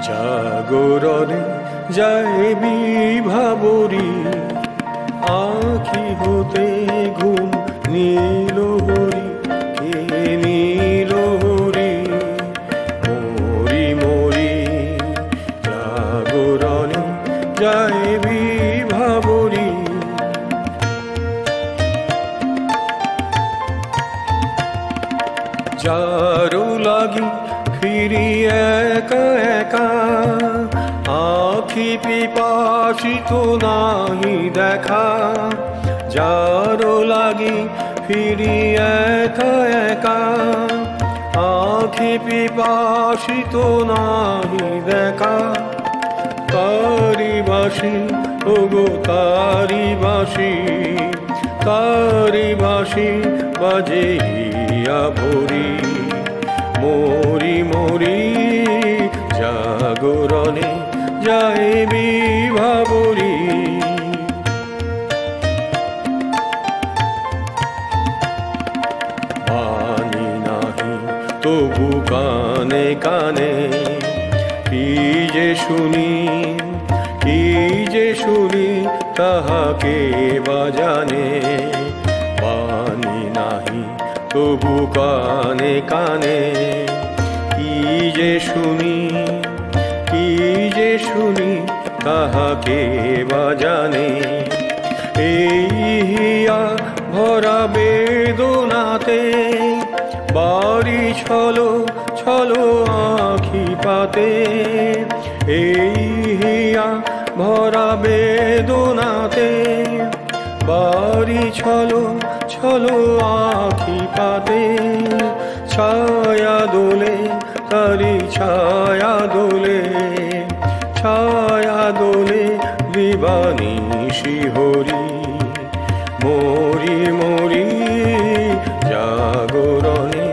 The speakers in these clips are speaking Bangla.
জাগরণে যায় বিভাবরী, আখি হতে ঘুম নীল হরি, কে নীল হরি মরি মরি। জাগরণে যায় বিভাবরী, যারো লাগি ফিরি একা একা, আখি পিপাসিত নাহি দেখা। যারো লাগি ফিরি একা একা, আখি পিপাসিত নাহি দেখা। তারি বাসি ওগো তারি বাসি, তারি বাসি বাজে হিয়া ভরি মরি মরি। জাগরণে যায় বিভাবরী, বাণী নাহি তবু কানে কানে, কি যে শুনি কি যে শুনি তাহাকে বাজানে। বাণী নাহি তবু কানে কানে, কি যে শুনি কি যে শুনি তাহাকে বাজানে। এই হিয়া ভরা বেদনাতে, বাড়ি ছলো ছলো আখি পাতে। এই হিয়া ভরা বেদনাতে, বাড়ি ছলো ছলো আখি পাতে। ছায়া দোলে তারি ছায়া দোলে, ছায়া দোলে দিবানিশি হরি মরি মরি। জাগরণে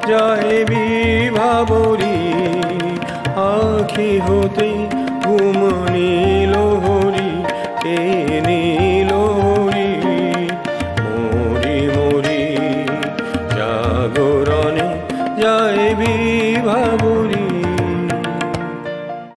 যায় বিভাবরী, আখি হতে ঘুম নীল হরি, কে